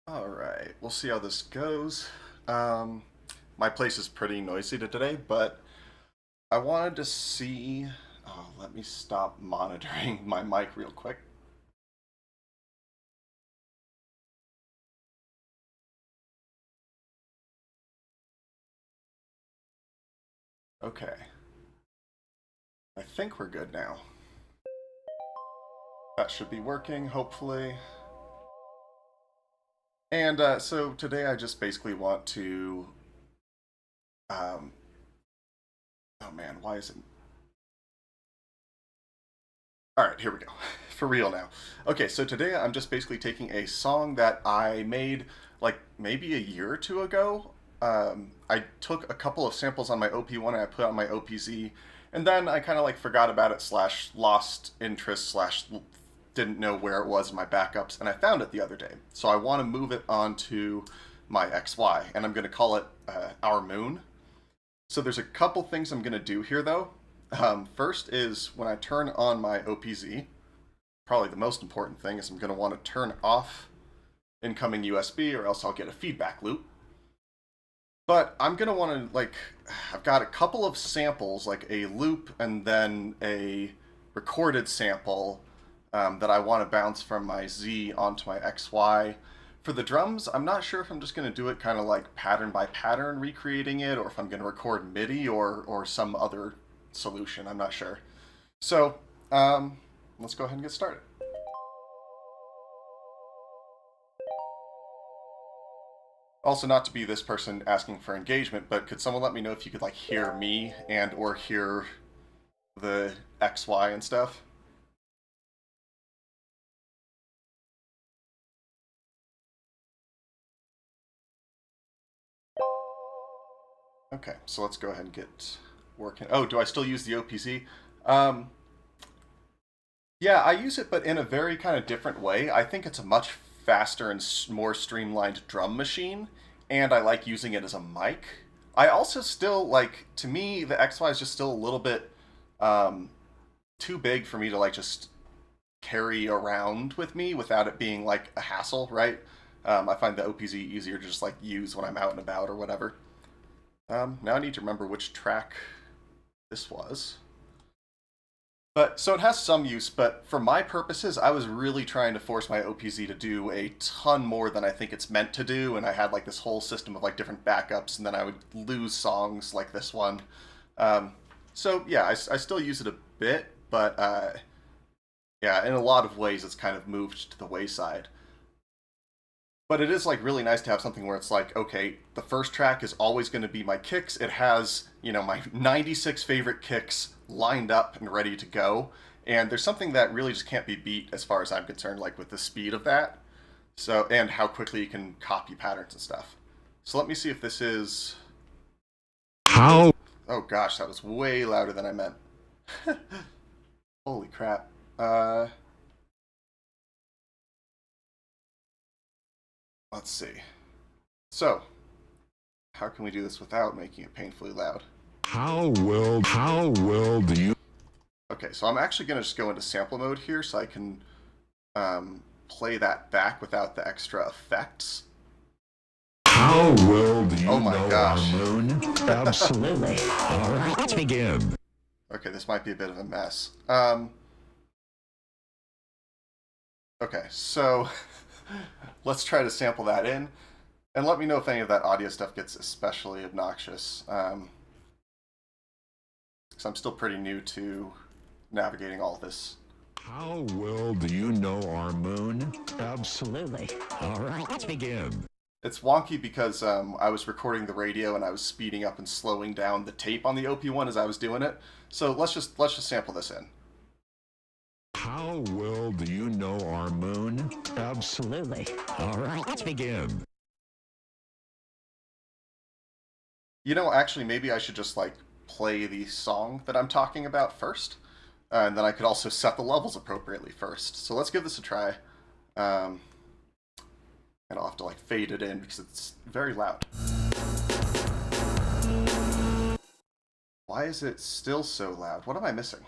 Alright, we'll see how this goes. Um, my place is pretty noisy today, but I wanted to see... Oh, let me stop monitoring my mic real quick. Okay. I think we're good now. That should be working, hopefully. And so today I just basically want to... Um, oh man, why is it... Alright, here we go. For real now. Okay, so today I'm just basically taking a song that I made like maybe a year or two ago. I took a couple of samples on my OP1 and I put it on my OPZ, and then I kind of like forgot about it slash lost interest slash didn't know where it was in my backups, and I found it the other day. So I want to move it onto my XY, and I'm going to call it Our Moon. So there's a couple things I'm going to do here though. First is when I turn on my OPZ, probably the most important thing is I'm going to want to turn off incoming USB or else I'll get a feedback loop. But I'm going to want to, like, I've got a couple of samples, like a loop and then a recorded sample that I want to bounce from my Z onto my XY. For the drums, I'm not sure if I'm just going to do it kind of like pattern by pattern recreating it, or if I'm going to record MIDI or some other solution. I'm not sure. So let's go ahead and get started. Also, not to be this person asking for engagement, but could someone let me know if you could like hear me and or hear the XY and stuff? Okay, so let's go ahead and get working. Oh, do I still use the OPZ? Um, Yeah, I use it, but in a very kind of different way. I think it's a much faster and more streamlined drum machine, and I like using it as a mic. I also still like, to me, the XY is just still a little bit um, too big for me to like just carry around with me without it being like a hassle, right? I find the OPZ easier to just like use when I'm out and about or whatever. Now I need to remember which track this was. But so it has some use, but for my purposes, I was really trying to force my OPZ to do a ton more than I think it's meant to do, and I had like this whole system of like different backups, and then I would lose songs like this one. Um, so yeah, I still use it a bit, but yeah, in a lot of ways, it's kind of moved to the wayside. But it is like really nice to have something where it's like, okay, the first track is always going to be my kicks. It has, my 96 favorite kicks lined up and ready to go. And there's something that really just can't be beat as far as I'm concerned, like with the speed of that. So, and how quickly you can copy patterns and stuff. So let me see if this is... How? Oh gosh, that was way louder than I meant. Holy crap. Uh, let's see. So, how can we do this without making it painfully loud? How well do you? Okay, so I'm actually going to just go into sample mode here so I can play that back without the extra effects. How well do you Oh my know gosh. our moon? Absolutely. All right, let's begin. Okay, this might be a bit of a mess. Okay, so let's try to sample that in. And let me know if any of that audio stuff gets especially obnoxious. Because I'm still pretty new to navigating all this. How well do you know our moon? Absolutely. All right, let's begin. It's wonky because I was recording the radio and I was speeding up and slowing down the tape on the OP1 as I was doing it. So let's just sample this in. How well do you know our moon? Absolutely. All right, let's begin. Actually, maybe I should just like play the song that I'm talking about first, and then I could also set the levels appropriately first. So let's give this a try. Um, and I'll have to like fade it in because it's very loud. Why is it still so loud? What am I missing?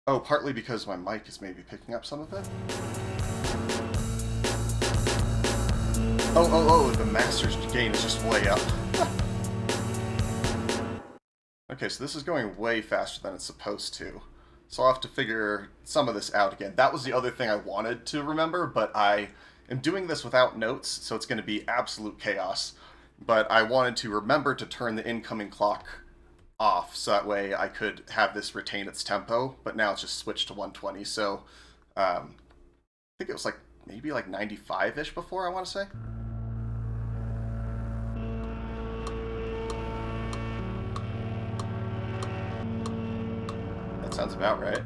Oh, partly because my mic is maybe picking up some of it. Oh, the master's gain is just way up. Okay, so this is going way faster than it's supposed to. So I'll have to figure some of this out again. That was the other thing I wanted to remember, but I am doing this without notes, so it's going to be absolute chaos. But I wanted to remember to turn the incoming clock off, so that way I could have this retain its tempo, but now it's just switched to 120, so I think it was like maybe like 95-ish before, I want to say. That sounds about right.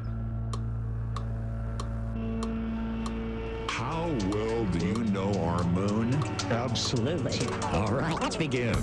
How well do you know our moon? Absolutely. All right, let's begin.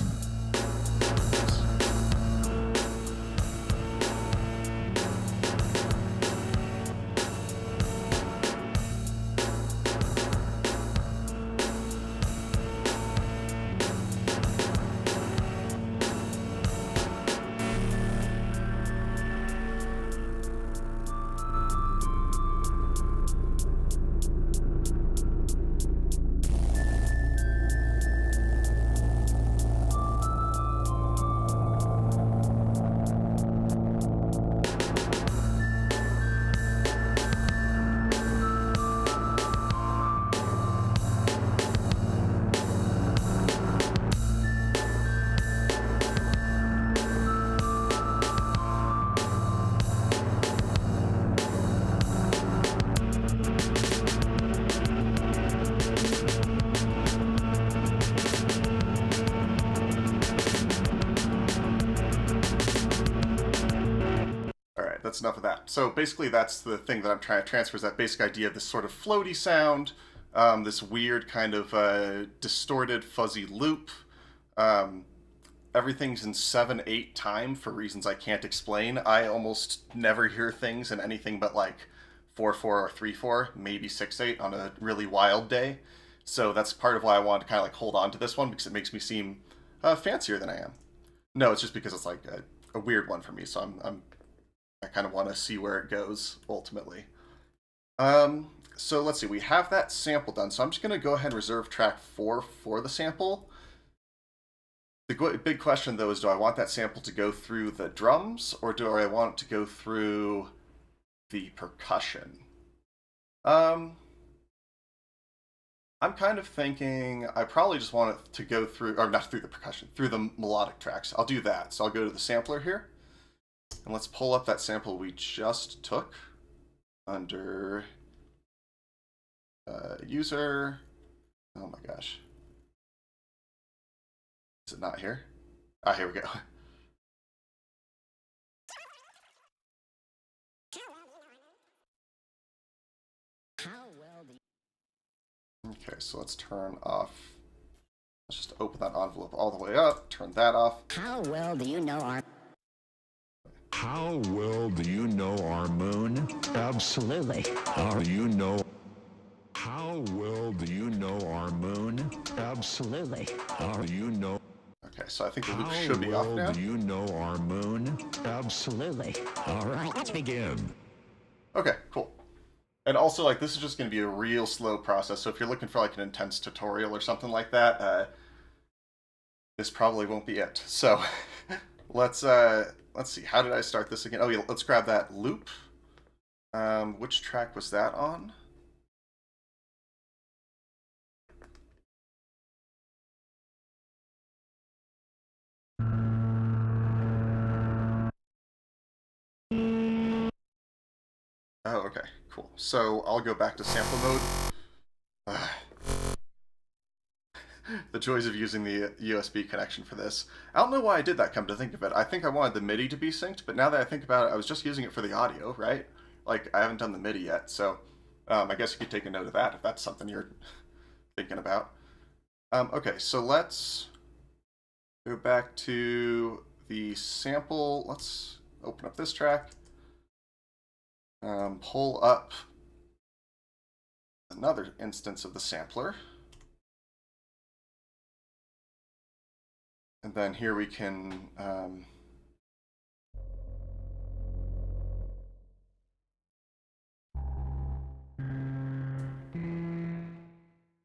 That's enough of that. So basically, that's the thing that I'm trying to transfer, is that basic idea of this sort of floaty sound, this weird kind of distorted, fuzzy loop. Everything's in 7/8 time for reasons I can't explain. I almost never hear things in anything but like 4/4 or 3/4, maybe 6/8 on a really wild day. So that's part of why I wanted to kind of like hold on to this one, because it makes me seem fancier than I am. No, it's just because it's like a weird one for me. So I kind of want to see where it goes ultimately. So let's see, we have that sample done. So I'm just going to go ahead and reserve track 4 for the sample. The big question though is, do I want that sample to go through the drums, or do I want it to go through the percussion? I'm kind of thinking I probably just want it to go through, or not through the percussion, through the melodic tracks. I'll do that. So I'll go to the sampler here. And let's pull up that sample we just took under user. Oh my gosh. Is it not here? Ah, here we go. Okay, so let's turn off. Let's just open that envelope all the way up, turn that off. How well do you know our... How well do you know our moon? Absolutely. How do you know? How well do you know our moon? Absolutely. How do you know? Okay, so I think the loop should be off now. How well do you know our moon? Absolutely. All right, let's begin. Okay, cool. And also, like, this is just going to be a real slow process, so if you're looking for, like, an intense tutorial or something like that, this probably won't be it. So, let's see, how did I start this again? Oh, yeah, let's grab that loop. Which track was that on? Oh, okay, cool. So I'll go back to sample mode. The joys of using the USB connection for this. I don't know why I did that, come to think of it. I think I wanted the MIDI to be synced, but now that I think about it, I was just using it for the audio, right? Like, I haven't done the MIDI yet, so I guess you could take a note of that if that's something you're thinking about. Okay, so let's go back to the sample. Let's open up this track. Pull up another instance of the sampler. And then here we can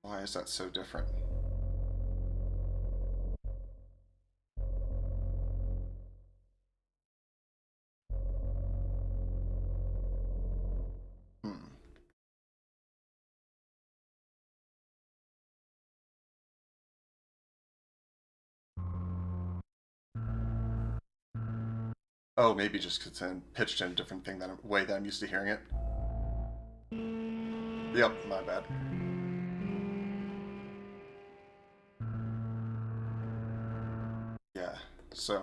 why is that so different? Hmm. Oh, maybe just because it's pitched in a different thing than way that I'm used to hearing it. Yep, my bad. Yeah, so.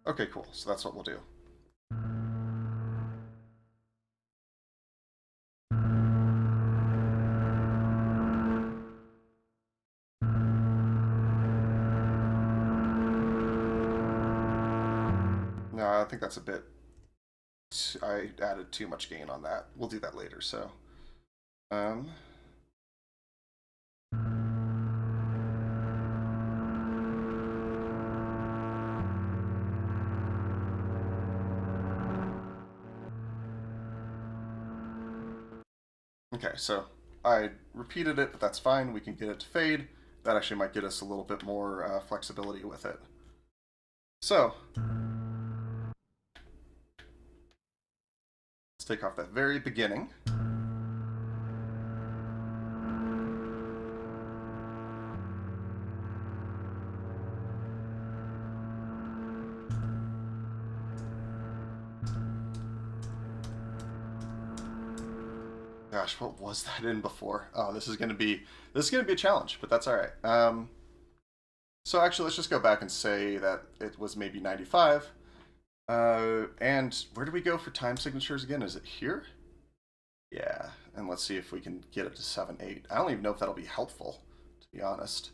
Okay, cool. So that's what we'll do. No, I think that's a bit. I added too much gain on that. We'll do that later, so. Um. Okay, so I repeated it, but that's fine. We can get it to fade. That actually might get us a little bit more flexibility with it. So, let's take off that very beginning. Gosh, what was that in before? Oh, this is gonna be a challenge, but that's all right. So actually, let's just go back and say that it was maybe 95. And where do we go for time signatures again? Is it here? Yeah, and let's see if we can get it to 7/8. I don't even know if that'll be helpful, to be honest.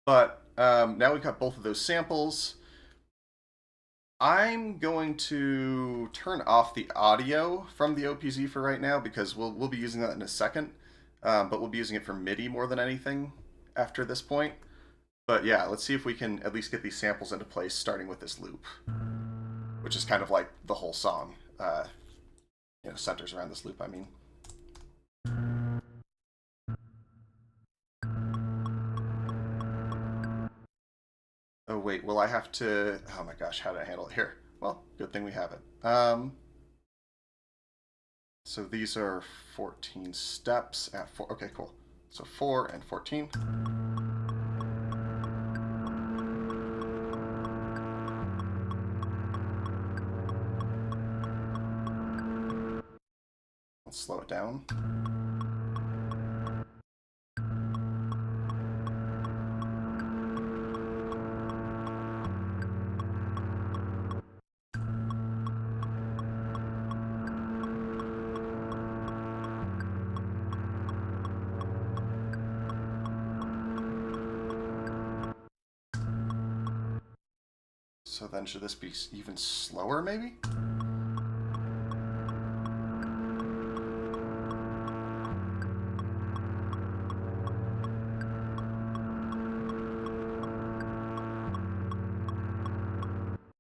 But now we've got both of those samples. I'm going to turn off the audio from the OPZ for right now because we'll be using that in a second. But we'll be using it for MIDI more than anything after this point. But yeah, let's see if we can at least get these samples into place, starting with this loop, which is kind of like the whole song. Centers around this loop. I mean. Oh wait, will I have to? Oh my gosh, how did I handle it here? Well, good thing we have it. So these are 14 steps at 4. Okay, cool. So 4 and 14. Let's slow it down. So then should this be even slower, maybe?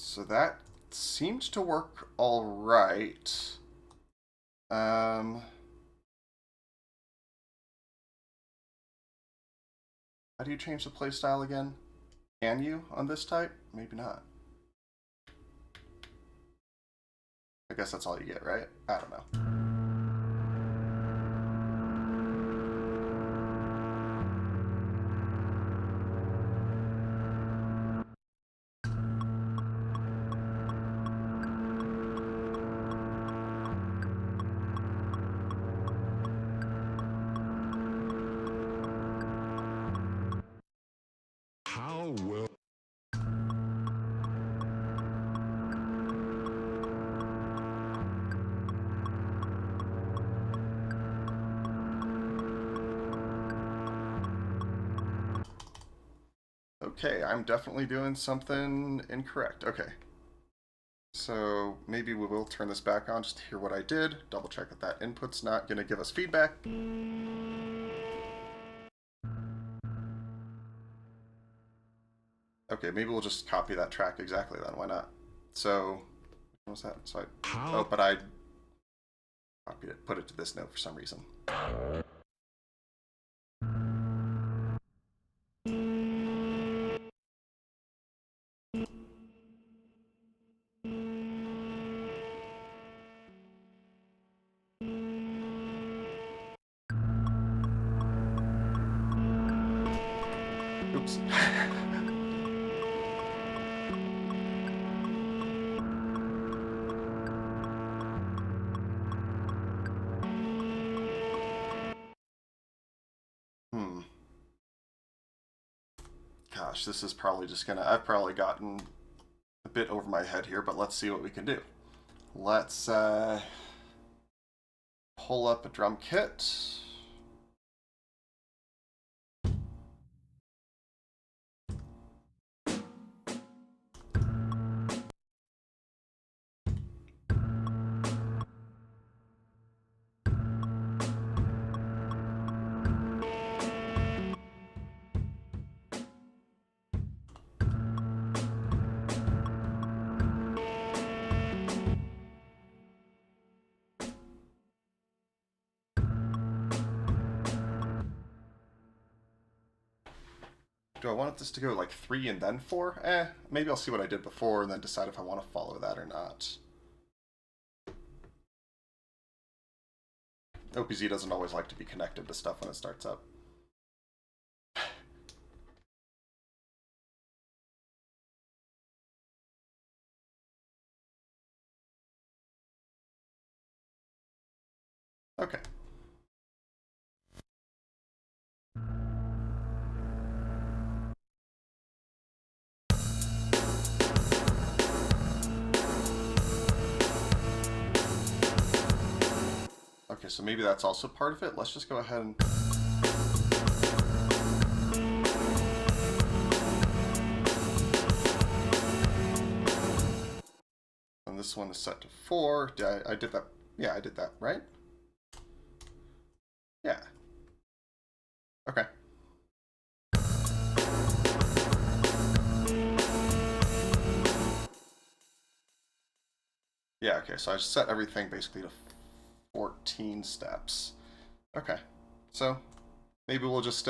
So that seemed to work all right. How do you change the playstyle again? Can you on this type? Maybe not. I guess that's all you get, right? I don't know. How will Okay, I'm definitely doing something incorrect. Okay. So maybe we will turn this back on just to hear what I did. Double check that that input's not going to give us feedback. Okay, maybe we'll just copy that track exactly then. Why not? So, what was that? So how but I copied it, put it to this note for some reason. much. This is probably just gonna... I've probably gotten a bit over my head here, but let's see what we can do. Let's pull up a drum kit. Do I want this to go like 3 and then 4? Maybe I'll see what I did before and then decide if I want to follow that or not. OPZ doesn't always like to be connected to stuff when it starts up. Okay. Okay, so maybe that's also part of it. Let's just go ahead and... And this one is set to 4. I did that. Yeah, I did that, right? Yeah. Okay. Yeah, okay, so I set everything basically to 14 steps. Okay, so maybe we'll just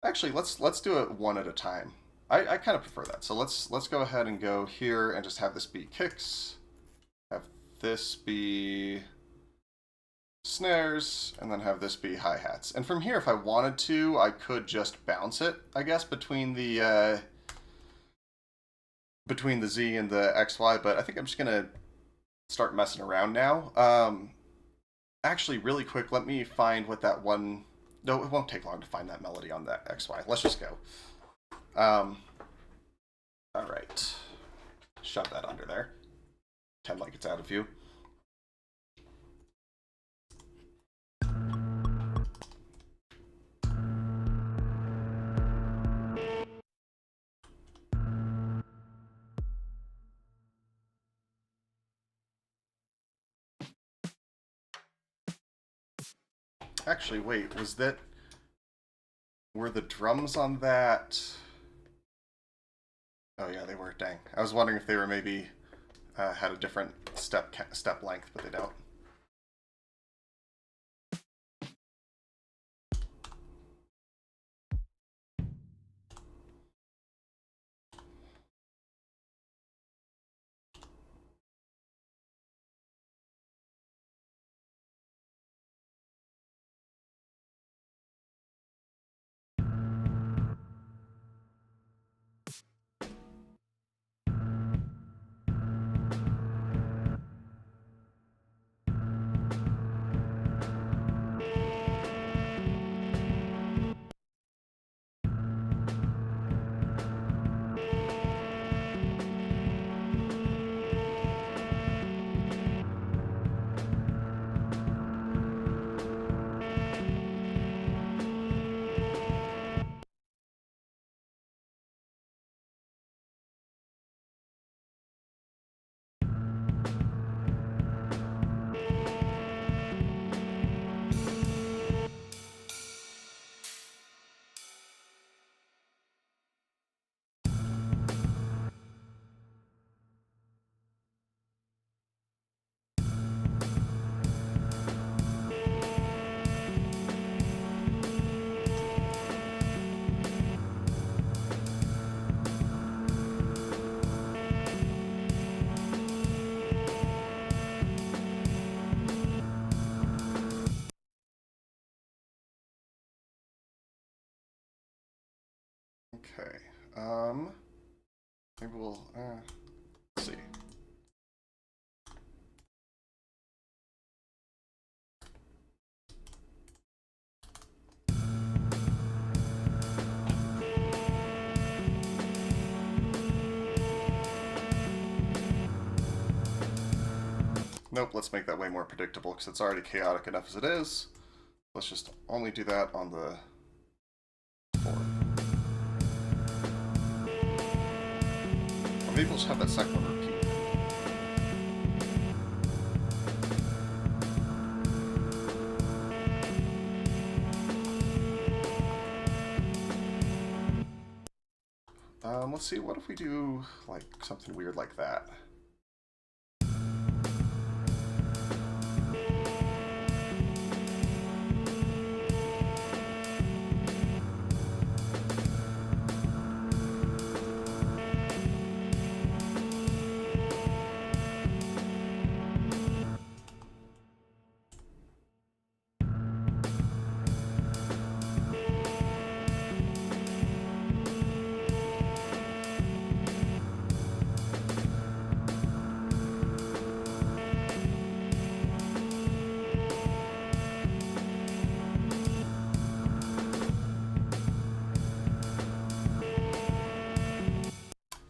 actually let's do it one at a time. I kind of prefer that. So let's go ahead and go here and just have this be kicks, have this be snares, and then have this be hi-hats. And from here, if I wanted to, I could just bounce it, I guess, between the Z and the XY, but I think I'm just gonna start messing around now. Actually, really quick, let me find what that one... No, it won't take long to find that melody on that XY. Let's just go. Alright. Shove that under there. Pretend like it's out of view. Actually, wait, were the drums on that? Oh yeah, they were. Dang. I was wondering if they were maybe had a different step length, but they don't. Okay. Maybe we'll let's see. Nope, let's make that way more predictable because it's already chaotic enough as it is. Let's just only do that on the fourth. Or maybe we'll just have that second one repeat. Let's see, what if we do like something weird like that?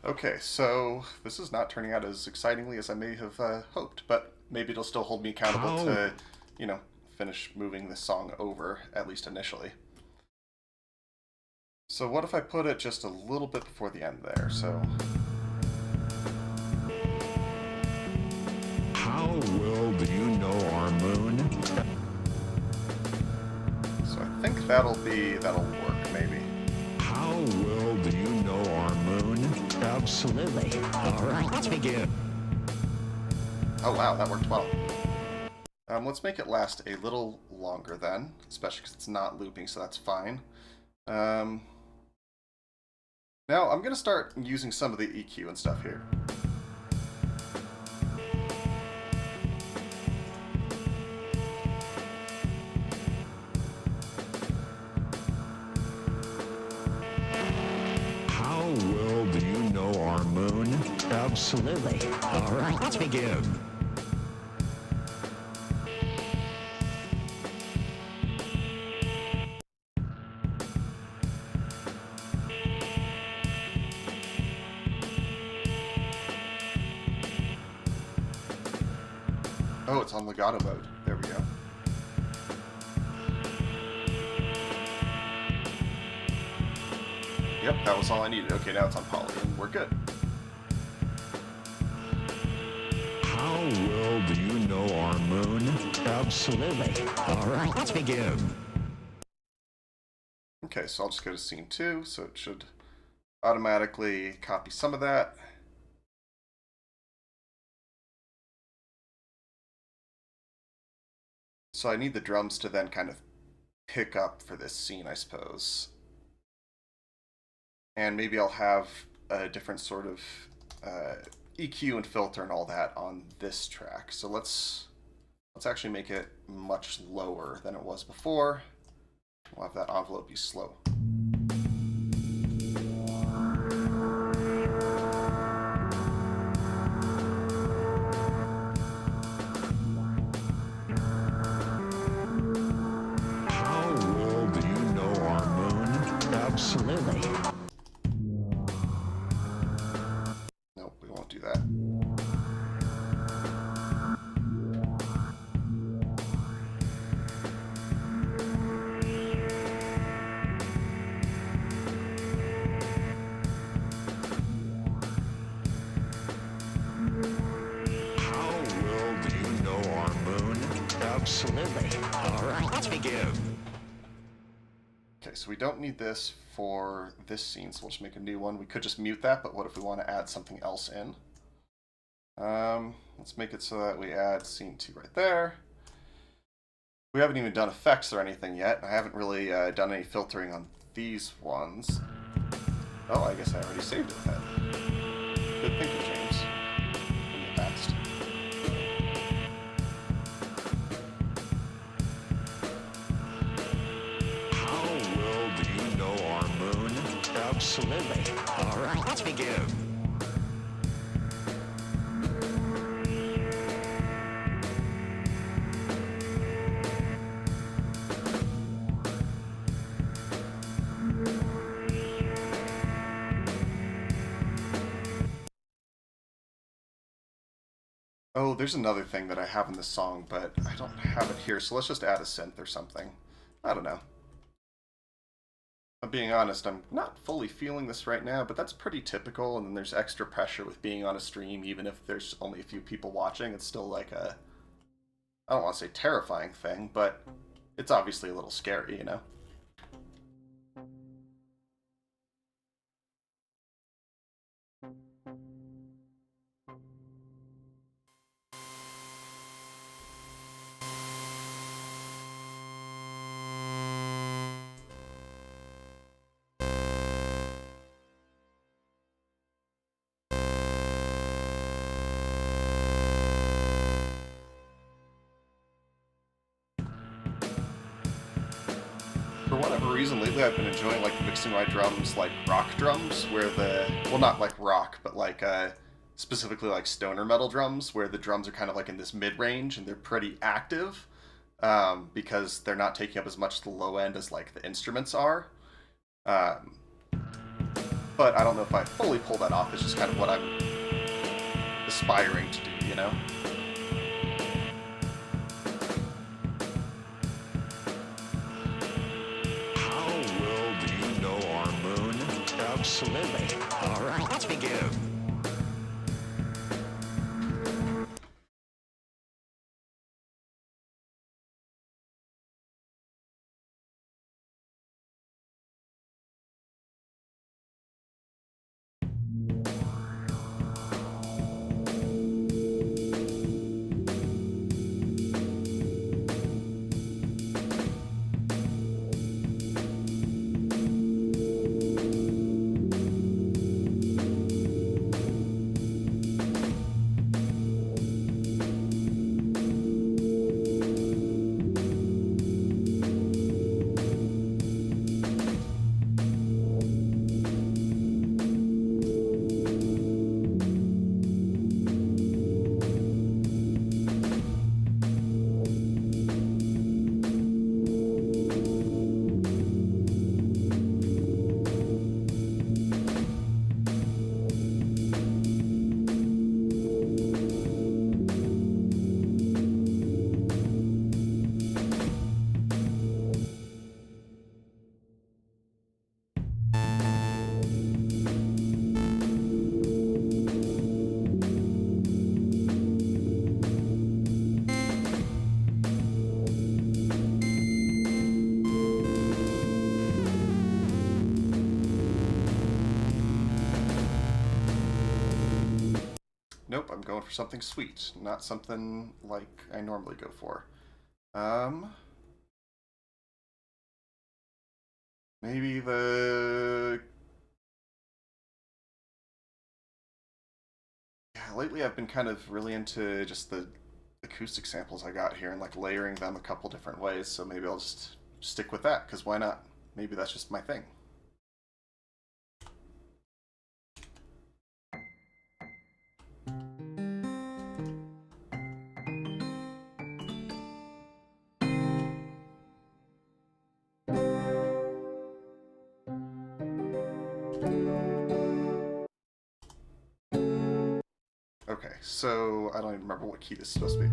Okay, so this is not turning out as excitingly as I may have hoped, but maybe it'll still hold me accountable to, you know, finish moving this song over, at least initially. So what if I put it just a little bit before the end there, so... How well do you know our moon? So I think that'll work, maybe. How well do you know our moon? Absolutely. All right, let's begin. Oh wow, that worked well. Let's make it last a little longer then, especially because it's not looping, so that's fine. Now I'm going to start using some of the EQ and stuff here. How well do you know our moon? Absolutely. All right, let's begin. Oh, it's on legato mode. There we go. Yep, that was all I needed. Okay, now it's on poly, and we're good. How well do you know our moon? Absolutely. All right, let's begin. Okay, so I'll just go to scene 2, so it should automatically copy some of that. So I need the drums to then kind of pick up for this scene, I suppose. And maybe I'll have a different sort of EQ and filter and all that on this track. So let's actually make it much lower than it was before. We'll have that envelope be slow. How well do you know our moon? Absolutely. Nope, we won't do that. How well do you know our moon? Absolutely. All right, let's begin. Okay, so we don't need this for this scene, so we'll just make a new one. We could just mute that, but what if we want to add something else in? Let's make it so that we add scene 2 right there. We haven't even done effects or anything yet. I haven't really done any filtering on these ones. Oh, I guess I already saved it with that. Good thinking, James. In the past. How well do you know our moon? Absolutely. All right, let's begin. Oh, there's another thing that I have in this song, but I don't have it here, so let's just add a synth or something. I don't know. I'm being honest, I'm not fully feeling this right now, but that's pretty typical, and then there's extra pressure with being on a stream, even if there's only a few people watching. It's still like a, I don't want to say terrifying thing, but it's obviously a little scary, you know? For whatever reason, lately I've been enjoying like mixing my drums like rock drums, where the, well, not like rock, but like specifically like stoner metal drums, where the drums are kind of like in this mid range and they're pretty active, because they're not taking up as much the low end as like the instruments are. Um, but I don't know if I fully pull that off. It's just kind of what I'm aspiring to do, you know? How well do you know our moon? Absolutely. All right, let's begin. Nope, I'm going for something sweet, not something like I normally go for. Maybe the... Yeah, lately I've been kind of really into just the acoustic samples I got here and like layering them a couple different ways, so maybe I'll just stick with that, because why not? Maybe that's just my thing. Okay, so I don't even remember what key this is supposed to be.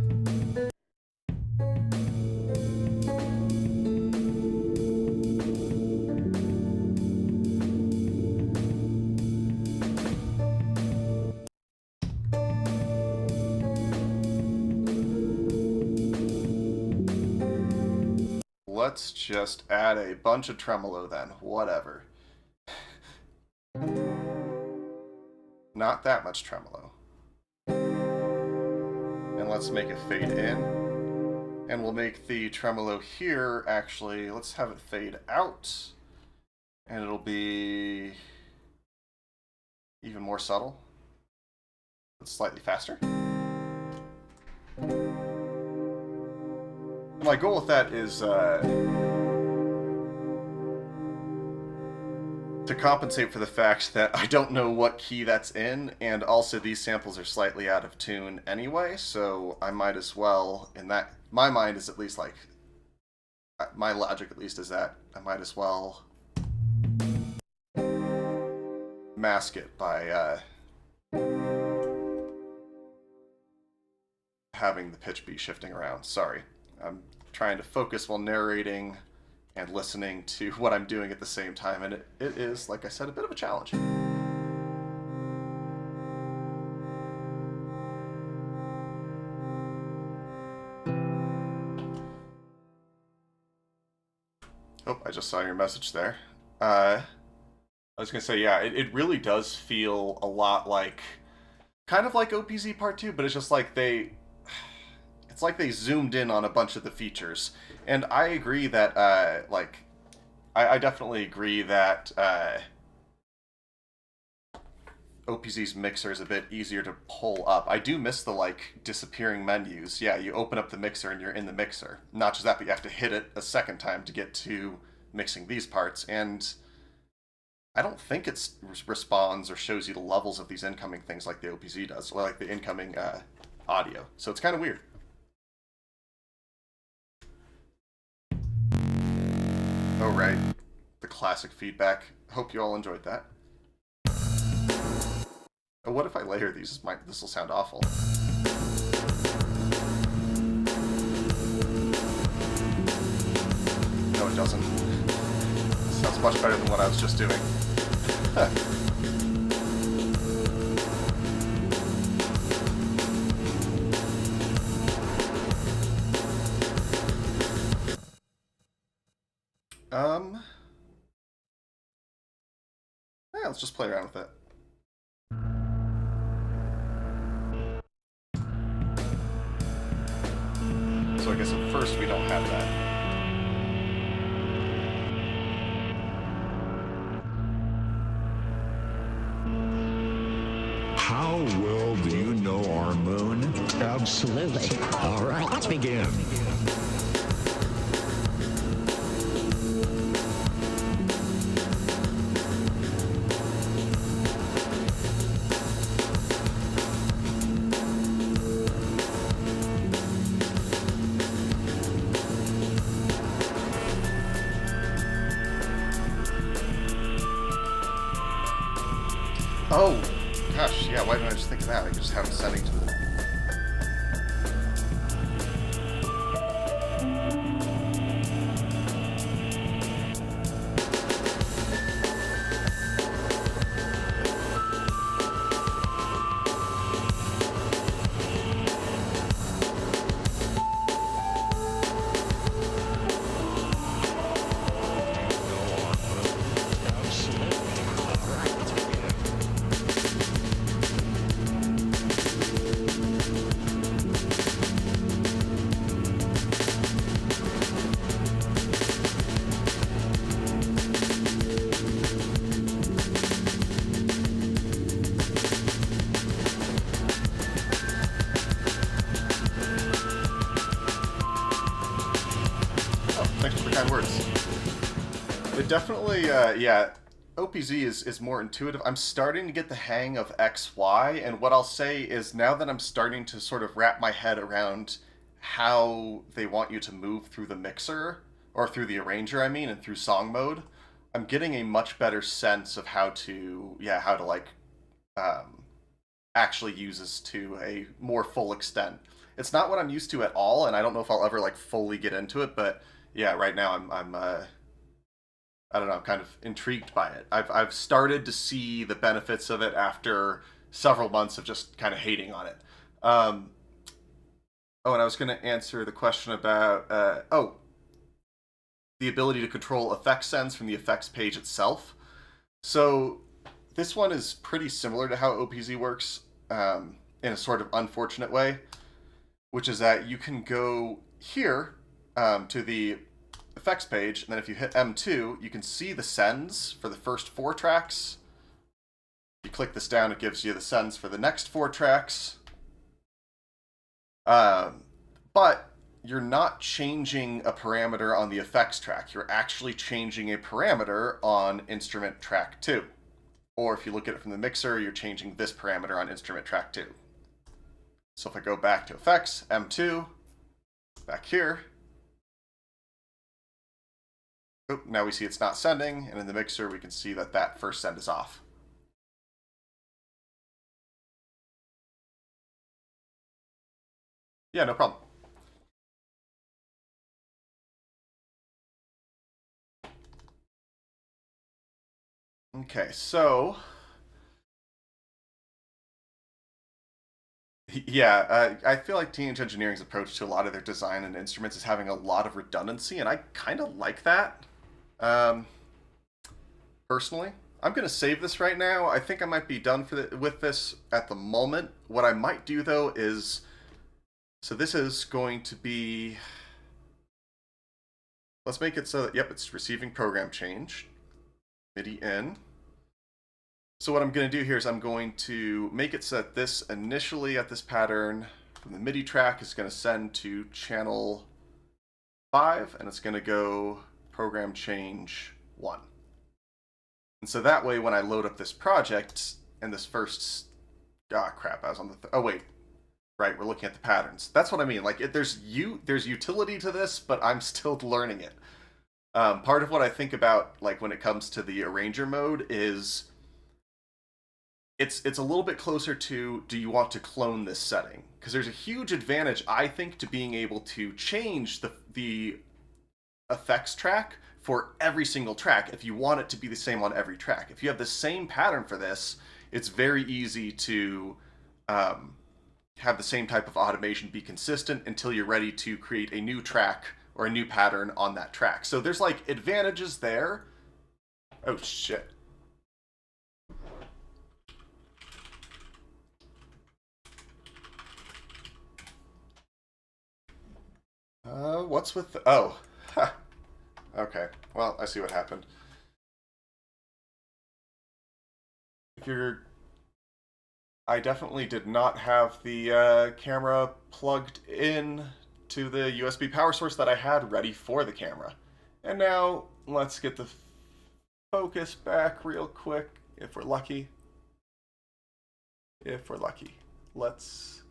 Let's just add a bunch of tremolo then, whatever. Not that much tremolo. And let's make it fade in. And we'll make the tremolo here, actually, let's have it fade out. And it'll be even more subtle. But slightly faster. And my goal with that is to compensate for the fact that I don't know what key that's in, and also these samples are slightly out of tune anyway, so I might as well, in that, my mind is at least like, my logic at least is that I might as well mask it by having the pitch be shifting around. Sorry. I'm trying to focus while narrating and listening to what I'm doing at the same time, and it is, like I said, a bit of a challenge. Oh, I just saw your message there. I was gonna say, yeah, it really does feel a lot like, kind of like OPZ Part 2, but it's just like it's like they zoomed in on a bunch of the features. And I agree that, I definitely agree that, OPZ's mixer is a bit easier to pull up. I do miss the, like, disappearing menus. Yeah, you open up the mixer and you're in the mixer. Not just that, but you have to hit it a second time to get to mixing these parts. And I don't think it responds or shows you the levels of these incoming things like the OPZ does, or like the incoming audio. So it's kind of weird. Oh, right. The classic feedback. Hope you all enjoyed that. Oh, what if I layer these? This will sound awful. No, it doesn't. It sounds much better than what I was just doing. Yeah, let's just play around with it. So I guess at first we don't have that. How well do you know our moon? Absolutely. All right, let's begin. Oh, gosh, yeah, why didn't I just think of that? I could just have it setting to the... Thanks for the kind words. It definitely, yeah, OPZ is more intuitive. I'm starting to get the hang of XY, and what I'll say is now that I'm starting to sort of wrap my head around how they want you to move through the mixer, or through the arranger, I mean, and through song mode, I'm getting a much better sense of how to, like, actually use this to a more full extent. It's not what I'm used to at all, and I don't know if I'll ever, like, fully get into it, but yeah, right now I'm I don't know, I'm kind of intrigued by it. I've started to see the benefits of it after several months of just kind of hating on it. Oh, and I was going to answer the question about the ability to control effect sends from the effects page itself. So this one is pretty similar to how OPZ works in a sort of unfortunate way, which is that you can go here to the effects page, and then if you hit M2, you can see the sends for the first 4 tracks. If you click this down, it gives you the sends for the next 4 tracks. But you're not changing a parameter on the effects track. You're actually changing a parameter on instrument track 2. Or if you look at it from the mixer, you're changing this parameter on instrument track 2. So if I go back to effects, M2, back here, now we see it's not sending, and in the mixer we can see that that first send is off. Yeah, no problem. Okay, so yeah, I feel like Teenage Engineering's approach to a lot of their design and instruments is having a lot of redundancy, and I kind of like that. Um, Personally, I'm gonna save this right now. I think I might be done with this at the moment. What I might do though is, so this is going to be. Let's make it so that yep, it's receiving program change, MIDI in. So what I'm going to do here is I'm going to make it so that this initially at this pattern from the MIDI track is going to send to channel 5, and it's going to go program change 1. And so that way when I load up this project and this first, crap, I was on the, oh wait, right, we're looking at the patterns. That's what I mean, like there's utility to this, but I'm still learning it. Part of what I think about like when it comes to the arranger mode is it's a little bit closer to, do you want to clone this setting? Because there's a huge advantage, I think, to being able to change the effects track for every single track if you want it to be the same on every track. If you have the same pattern for this, it's very easy to have the same type of automation be consistent until you're ready to create a new track or a new pattern on that track. So there's like advantages there. Oh shit. What's with the... Oh. Ha. Okay. Well, I see what happened. If you're... I definitely did not have the camera plugged in to the USB power source that I had ready for the camera. And now, let's get the focus back real quick, if we're lucky. If we're lucky. Let's...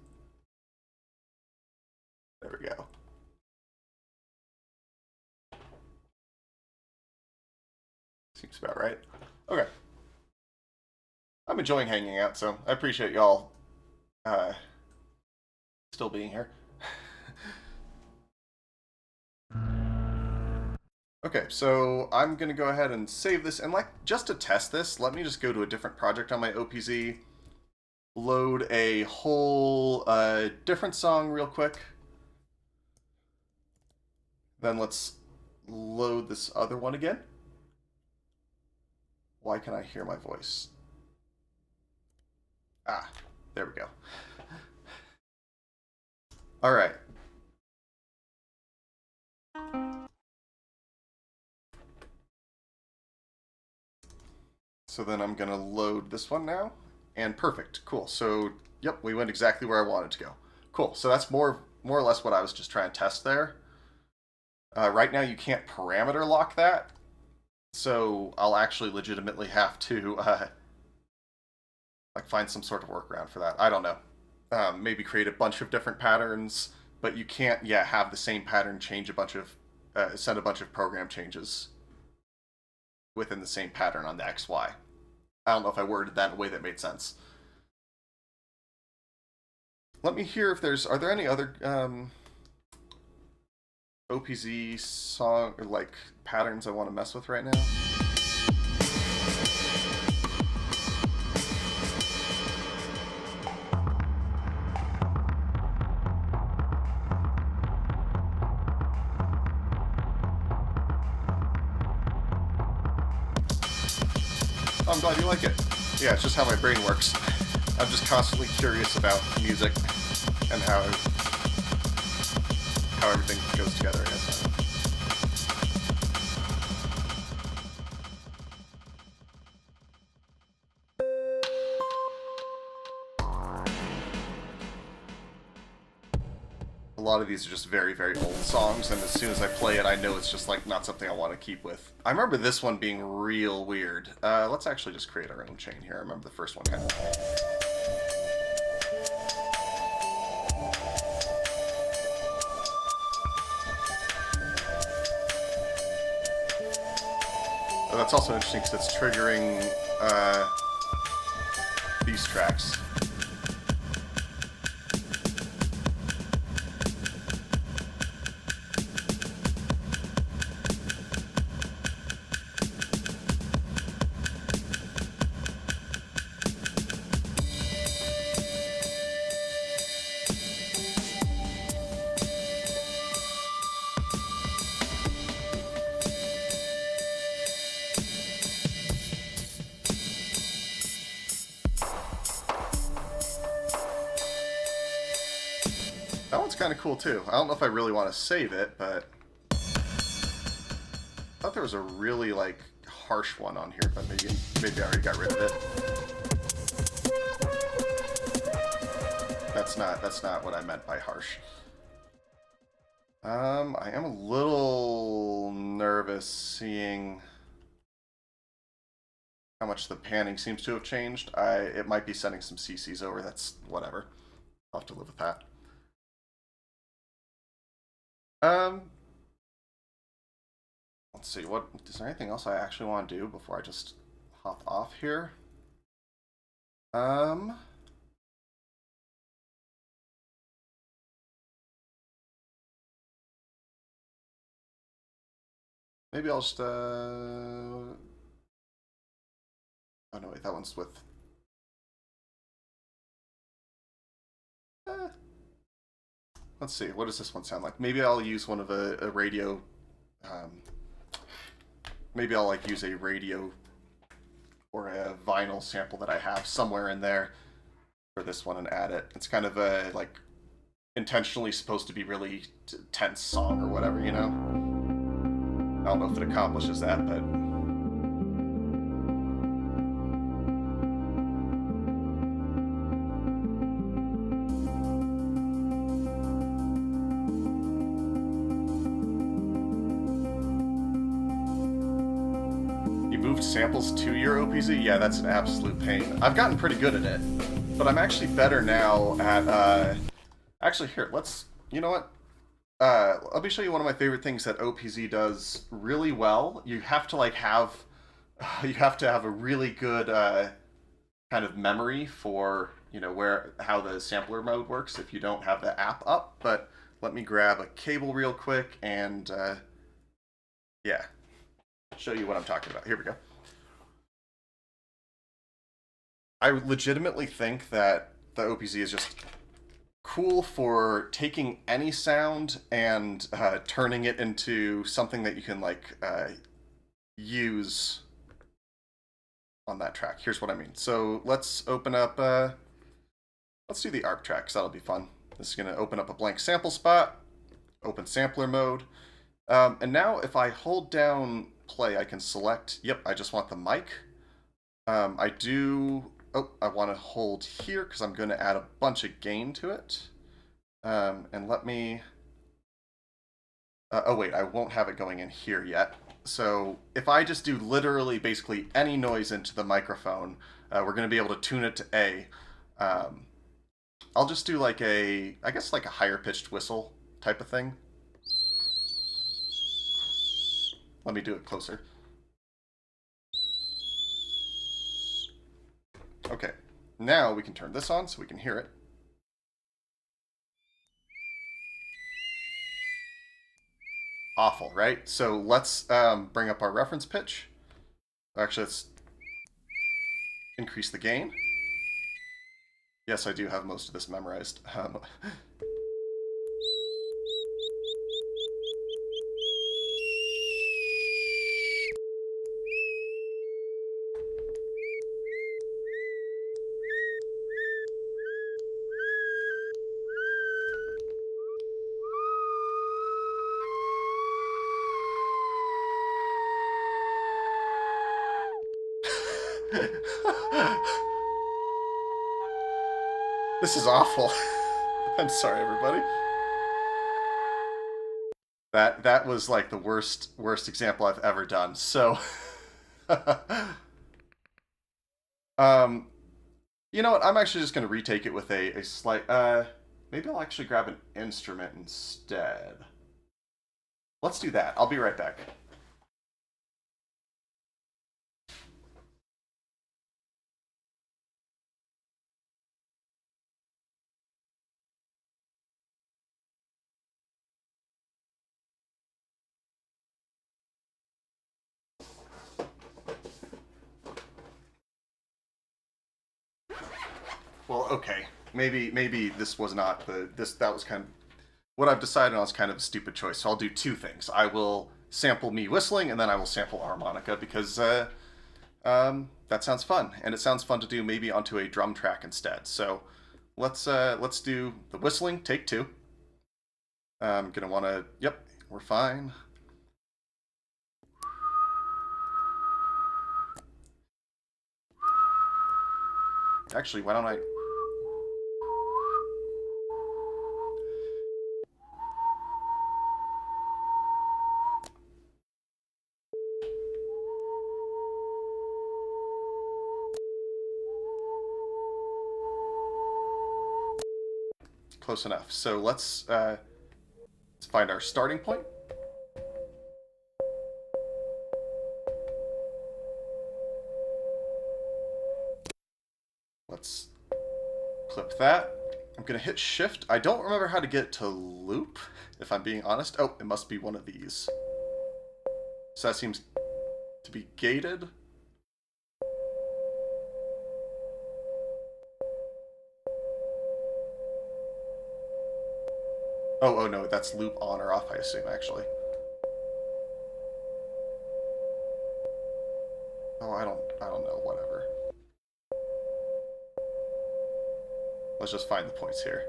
There we go. Seems about right. Okay. I'm enjoying hanging out, so I appreciate y'all still being here. Okay, so I'm gonna go ahead and save this, and like just to test this, let me just go to a different project on my OPZ, load a whole different song real quick. Then let's load this other one again. Why can I hear my voice? Ah, there we go. All right. So then I'm gonna load this one now, and perfect, cool. So, yep, we went exactly where I wanted to go. Cool, so that's more or less what I was just trying to test there. Right now you can't parameter lock that, so I'll actually legitimately have to like find some sort of workaround for that. I don't know. Maybe create a bunch of different patterns, but you can't have the same pattern change a bunch of send a bunch of program changes within the same pattern on the XY. I don't know if I worded that in a way that made sense. Let me hear if are there any other OPZ song or like patterns I want to mess with right now? I'm glad you like it. Yeah, it's just how my brain works. I'm just constantly curious about music and how everything goes together, I guess. A lot of these are just very, very old songs, and as soon as I play it, I know it's just like not something I want to keep with. I remember this one being real weird. Let's actually just create our own chain here. I remember the first one kind of... Oh, that's also interesting because it's triggering these tracks. That one's kind of cool too. I don't know if I really want to save it, but I thought there was a really like harsh one on here, but maybe I already got rid of it. That's not what I meant by harsh. I am a little nervous seeing how much the panning seems to have changed. It might be sending some CCs over. That's whatever. I'll have to live with that. Let's see. What is there anything else I actually want to do before I just hop off here? Maybe I'll just oh no, wait, that one's with let's see, what does this one sound like? Maybe I'll use one of a radio maybe I'll like use a radio or a vinyl sample that I have somewhere in there for this one and add it. It's kind of a like intentionally supposed to be really tense song or whatever, you know? I don't know if it accomplishes that, but samples to your OPZ? Yeah, that's an absolute pain. I've gotten pretty good at it, but I'm actually better now at, actually here, you know what? Let me show you one of my favorite things that OPZ does really well. You have to like have a really good, kind of memory for, you know, how the sampler mode works if you don't have the app up, but let me grab a cable real quick and, yeah, show you what I'm talking about. Here we go. I legitimately think that the OPZ is just cool for taking any sound and turning it into something that you can like use on that track. Here's what I mean. So let's open up, let's do the ARP track, because that'll be fun. This is going to open up a blank sample spot, open sampler mode, and now if I hold down play, I can select, yep, I just want the mic. I want to hold here because I'm going to add a bunch of gain to it. And let me, oh wait, I won't have it going in here yet. So if I just do literally basically any noise into the microphone, we're going to be able to tune it to A. I'll just do like I guess like a higher pitched whistle type of thing. Let me do it closer. Okay, now we can turn this on so we can hear it. Awful, right? So let's bring up our reference pitch. Actually, let's increase the gain. Yes, I do have most of this memorized. This is awful. I'm sorry, everybody. That was like the worst example I've ever done. So, you know what? I'm actually just going to retake it with a slight. Maybe I'll actually grab an instrument instead. Let's do that. I'll be right back. Well, okay. Maybe this was not that was kind of what I've decided on is kind of a stupid choice. So I'll do two things. I will sample me whistling, and then I will sample harmonica because that sounds fun, and it sounds fun to do maybe onto a drum track instead. So let's do the whistling, take two. I'm gonna want to. Yep, we're fine. Actually, why don't I? Close enough. So let's find our starting point. Let's clip that. I'm gonna hit shift. I don't remember how to get to loop, if I'm being honest. Oh, it must be one of these. So that seems to be gated. Oh no, that's loop on or off, I assume, actually. Oh, I don't know, whatever. Let's just find the points here.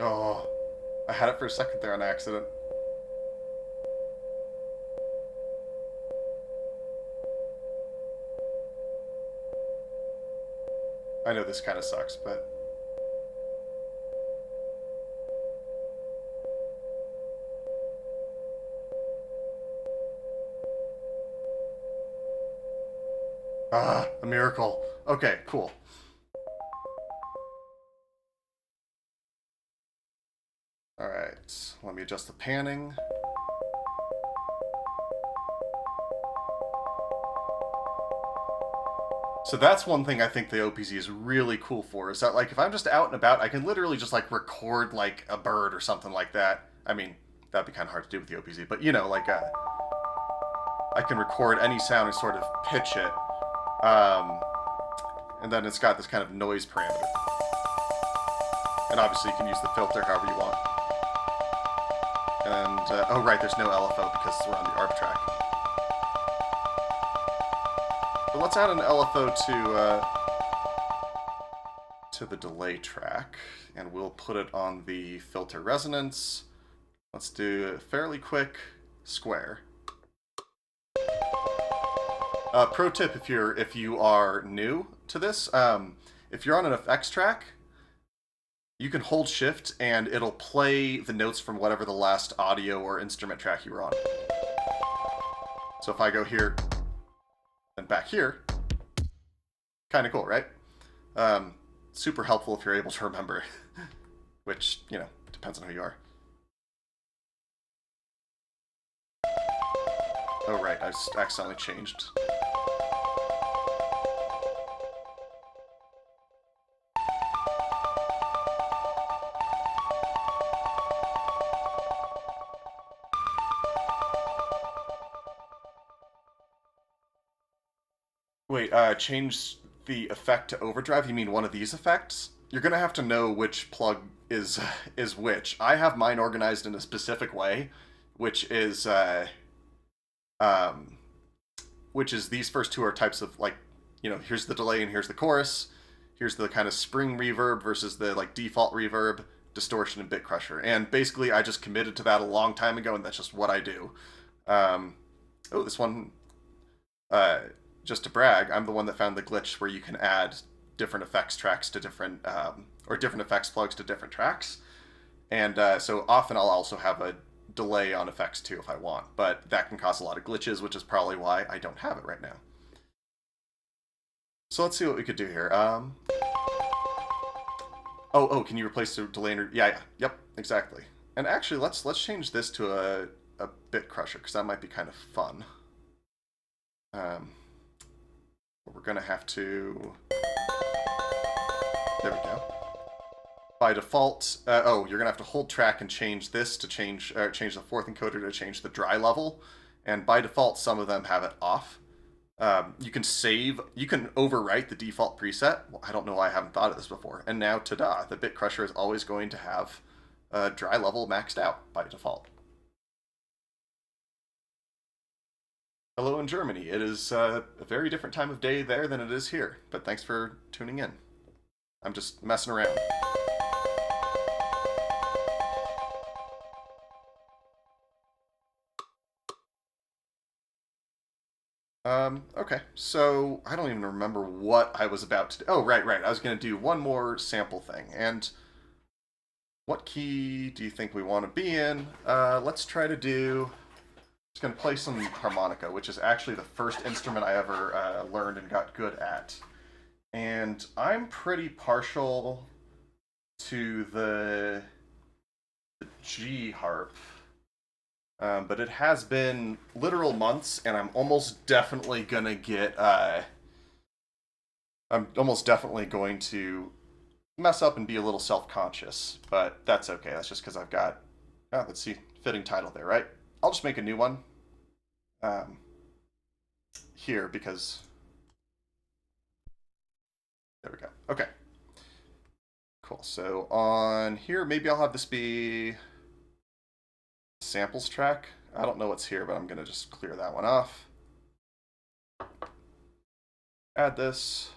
Oh, I had it for a second there on accident. I know this kind of sucks, but... Ah, a miracle. Okay, cool. Alright, let me adjust the panning. So that's one thing I think the OPZ is really cool for, is that, like, if I'm just out and about, I can literally just, like, record, like, a bird or something like that. I mean, that'd be kind of hard to do with the OPZ, but, you know, like, I can record any sound and sort of pitch it. And then it's got this kind of noise parameter. And obviously you can use the filter however you want. And, oh right, there's no LFO because we're on the ARP track. But let's add an LFO to the delay track, and we'll put it on the filter resonance. Let's do a fairly quick square. Pro tip: if you are new to this, if you're on an effects track, you can hold shift and it'll play the notes from whatever the last audio or instrument track you were on. So if I go here and back here, kind of cool, right? Super helpful if you're able to remember, which, you know, depends on who you are. Oh right, I just accidentally changed. Wait, change the effect to overdrive? You mean one of these effects? You're gonna have to know which plug is which. I have mine organized in a specific way, which is these first two are types of, like, you know, here's the delay and here's the chorus. Here's the kind of spring reverb versus the, like, default reverb, distortion, and bit crusher. And basically, I just committed to that a long time ago, and that's just what I do. Oh, this one, just to brag, I'm the one that found the glitch where you can add different effects tracks to different, or different effects plugs to different tracks. And so often I'll also have a delay on effects too if I want, but that can cause a lot of glitches, which is probably why I don't have it right now. So let's see what we could do here. Can you replace the delay? Yep, exactly. And actually, let's change this to a bit crusher because that might be kind of fun. We're gonna have to. There we go. By default, you're gonna have to hold track and change this to change the fourth encoder to change the dry level, and by default, some of them have it off. You can overwrite the default preset. Well, I don't know why I haven't thought of this before. And now, ta-da, the bit crusher is always going to have dry level maxed out by default. Hello in Germany. It is a very different time of day there than it is here, but thanks for tuning in. I'm just messing around. Okay, so I don't even remember what I was about to do. Oh, right. I was going to do one more sample thing. And what key do you think we want to be in? Let's try to do... Just going to play some harmonica, which is actually the first instrument I ever learned and got good at. And I'm pretty partial to the G harp. But it has been literal months, and I'm almost definitely gonna get, I'm almost definitely going to mess up and be a little self-conscious, but that's okay. That's just because I've got, let's see, fitting title there, right? I'll just make a new one here because, there we go. Okay. Cool, so on here, maybe I'll have this be samples track. I don't know what's here, but I'm going to just clear that one off. Add this.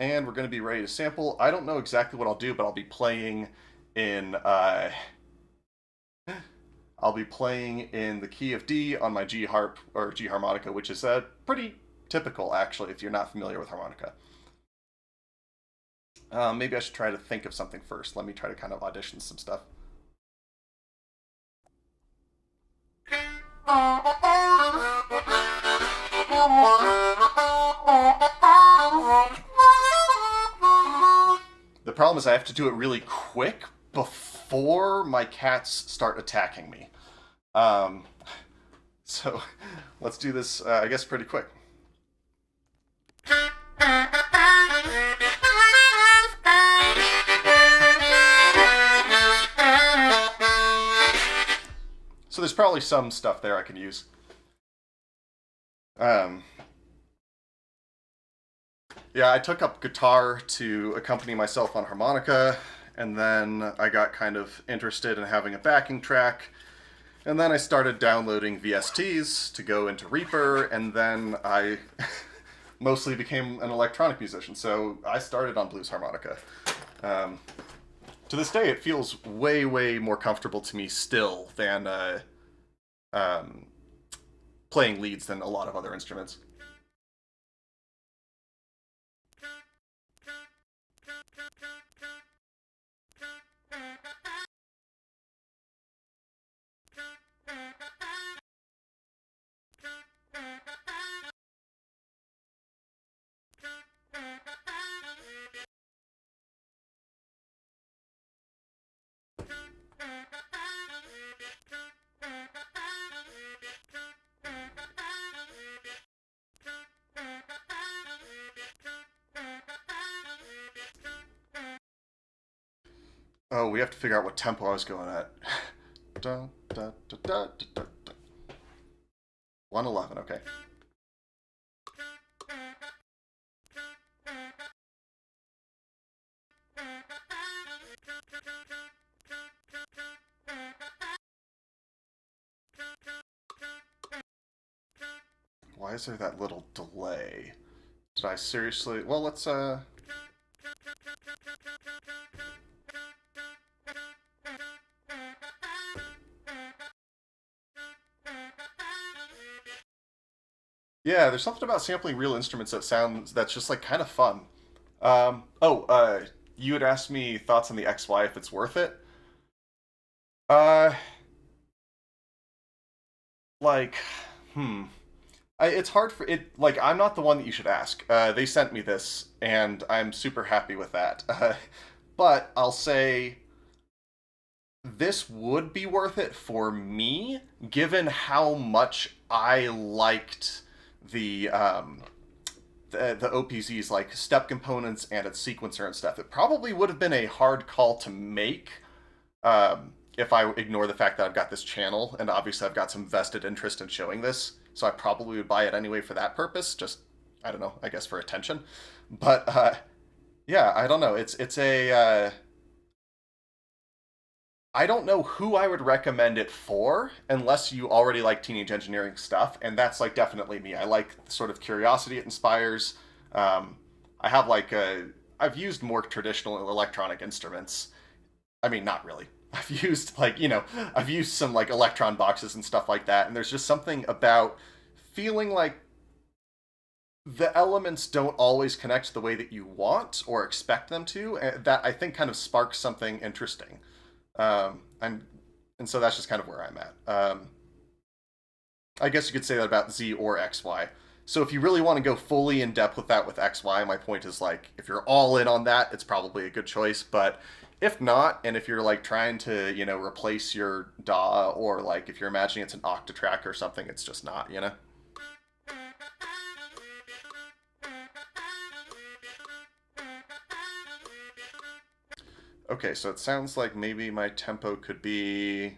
And we're going to be ready to sample. I don't know exactly what I'll do, but I'll be playing in the key of D on my G harp or G harmonica, which is pretty typical actually if you're not familiar with harmonica. Maybe I should try to think of something first. Let me try to kind of audition some stuff. The problem is I have to do it really quick before my cats start attacking me. So let's do this, I guess, pretty quick. So there's probably some stuff there I can use. Yeah, I took up guitar to accompany myself on harmonica, and then I got kind of interested in having a backing track, and then I started downloading VSTs to go into Reaper, and then I mostly became an electronic musician, so I started on blues harmonica. To this day, it feels way, way more comfortable to me still than playing leads than a lot of other instruments. Oh, we have to figure out what tempo I was going at. 111, okay. Why is there that little delay? Did I seriously... Well, let's, Yeah, there's something about sampling real instruments that's just like kind of fun. You had asked me thoughts on the XY if it's worth it. Uh, like, It's hard for it. Like, I'm not the one that you should ask. They sent me this, and I'm super happy with that. But I'll say this would be worth it for me, given how much I liked the the OPZ's like step components and its sequencer and stuff. It probably would have been a hard call to make if I ignore the fact that I've got this channel, and obviously I've got some vested interest in showing this, so I probably would buy it anyway for that purpose. Just, I don't know, I guess for attention. But yeah, I don't know. It's a I don't know who I would recommend it for unless you already like teenage engineering stuff, and that's like definitely me. I like the sort of curiosity it inspires. I have like I've used more traditional electronic instruments. I mean, not really. I've used like, I've used some like electron boxes and stuff like that, and there's just something about feeling like the elements don't always connect the way that you want or expect them to, that I think kind of sparks something interesting. I'm, and so that's just kind of where I'm at. I guess you could say that about Z or XY. So if you really want to go fully in depth with that with XY, my point is like, if you're all in on that, it's probably a good choice. But if not, and if you're like trying to, replace your DAW, or like if you're imagining it's an Octatrack or something, it's just not. Okay, so it sounds like maybe my tempo could be a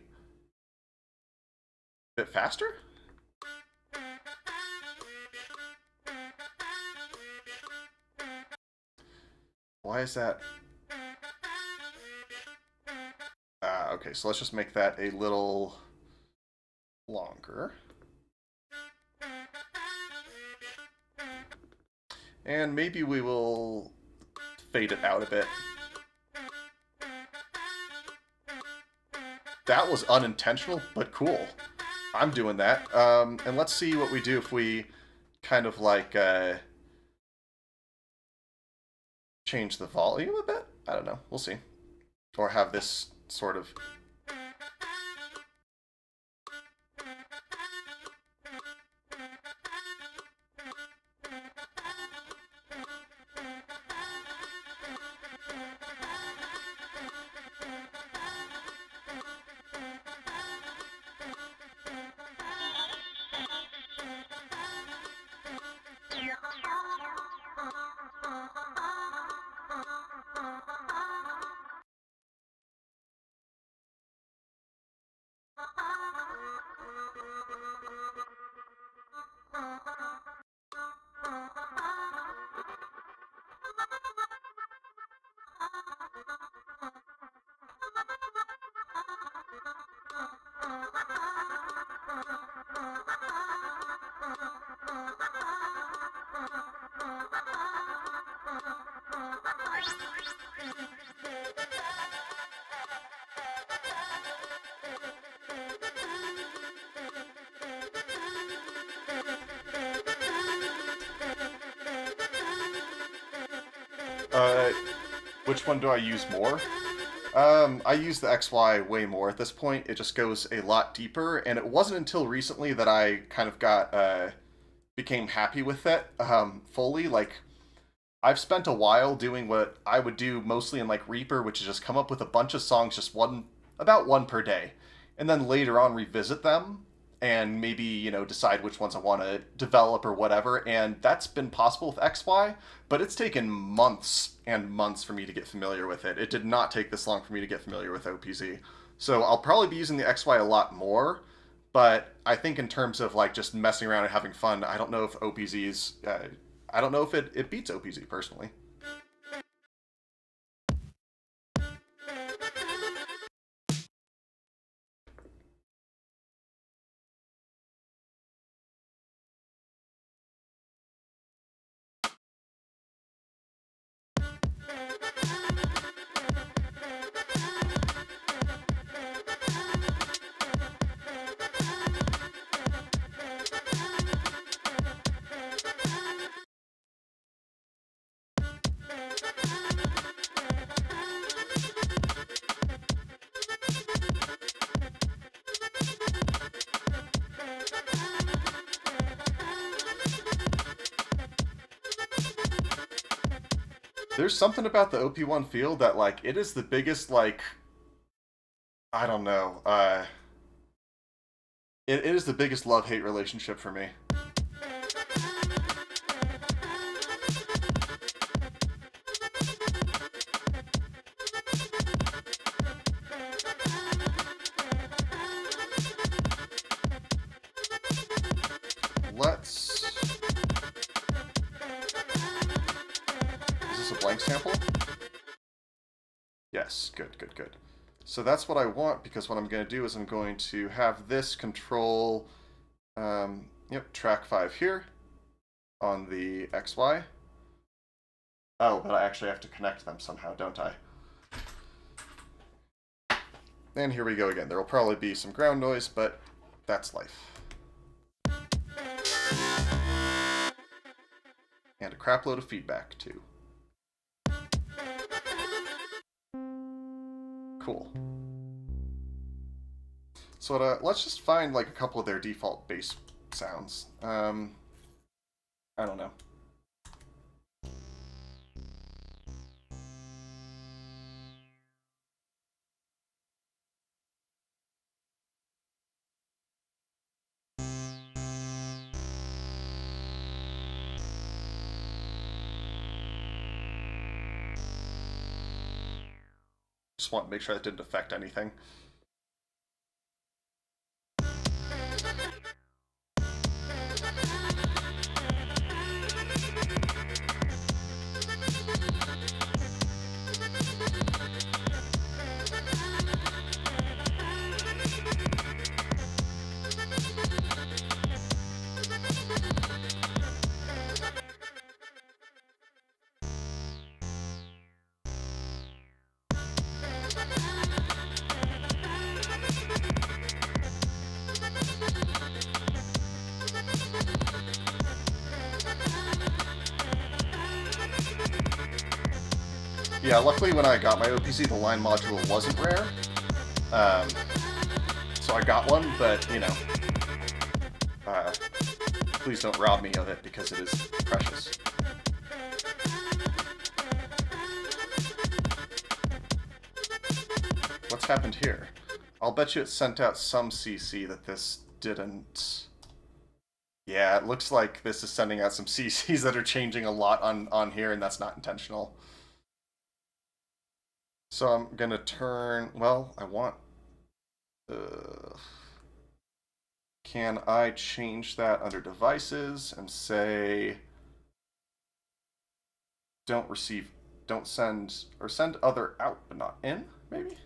bit faster? Why is that? Okay, so let's just make that a little longer. And maybe we will fade it out a bit. That was unintentional, but cool. I'm doing that. And let's see what we do if we kind of like change the volume a bit. I don't know. We'll see. Or have this sort of... Which one do I use more? I use the XY way more at this point. It just goes a lot deeper, and it wasn't until recently that I kind of became happy with it fully. Like, I've spent a while doing what I would do mostly in like Reaper, which is just come up with a bunch of songs, just about one per day, and then later on revisit them and maybe, decide which ones I want to develop or whatever. And that's been possible with XY, but it's taken months and months for me to get familiar with it. It did not take this long for me to get familiar with OPZ. So I'll probably be using the XY a lot more, but I think in terms of like just messing around and having fun, I don't know if OPZ's, I don't know if it beats OPZ personally. There's something about the OP1 field that, like, it is the biggest, like, I don't know, it is the biggest love-hate relationship for me. Let's... Is this a blank sample? Yes, good, good, good. So that's what I want, because what I'm going to do is I'm going to have this control, track 5 here on the XY. Oh, but I actually have to connect them somehow, don't I? And here we go again. There will probably be some ground noise, but that's life. And a crap load of feedback, too. Cool. So let's just find like a couple of their default bass sounds. I don't know. Just want to make sure that didn't affect anything. Yeah, luckily when I got my OPC, the line module wasn't rare. So I got one, but, you know, please don't rob me of it because it is precious. What's happened here? I'll bet you it sent out some CC that this didn't. Yeah, it looks like this is sending out some CCs that are changing a lot on here, and that's not intentional. So I'm gonna turn, well, I want, can I change that under devices and say, don't receive, don't send, or send other out but not in, maybe?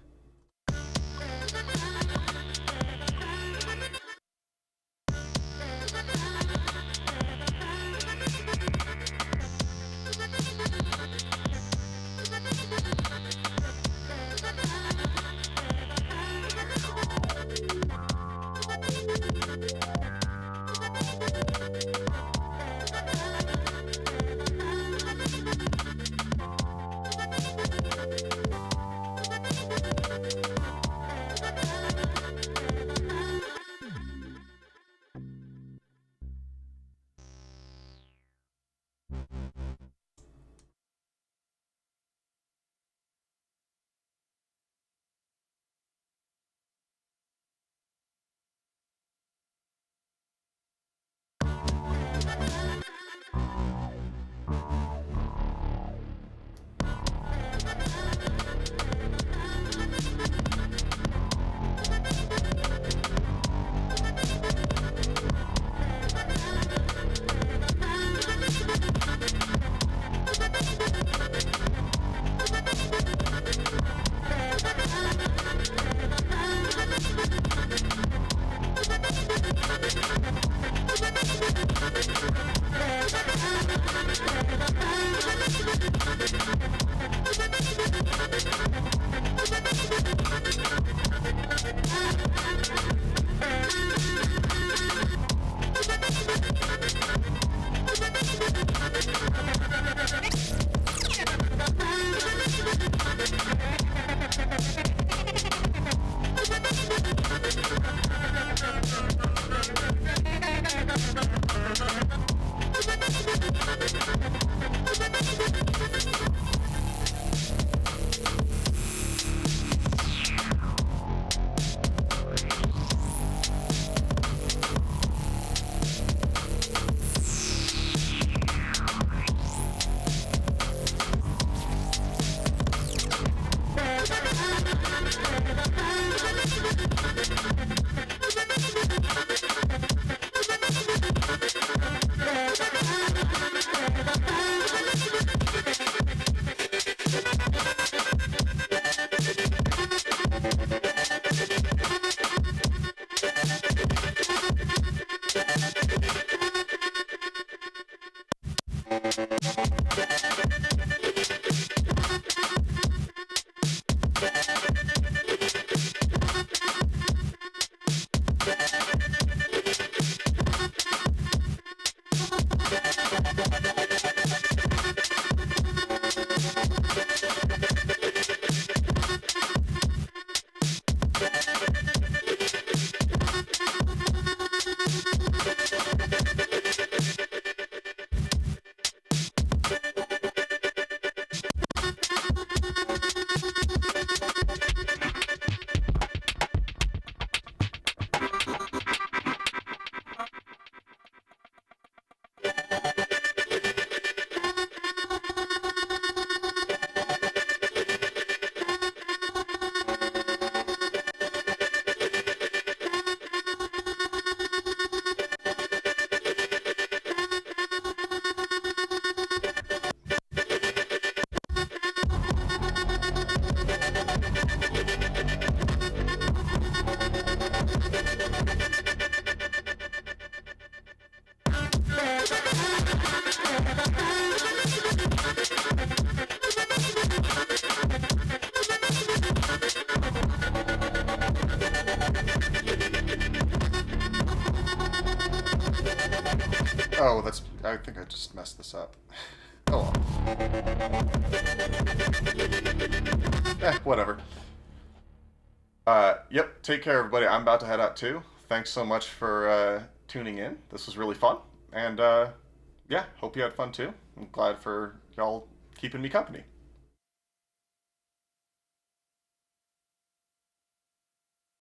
Oh, that's... I think I just messed this up. Oh well. Whatever. Yep, take care, everybody. I'm about to head out, too. Thanks so much for tuning in. This was really fun. And, yeah, hope you had fun, too. I'm glad for y'all keeping me company.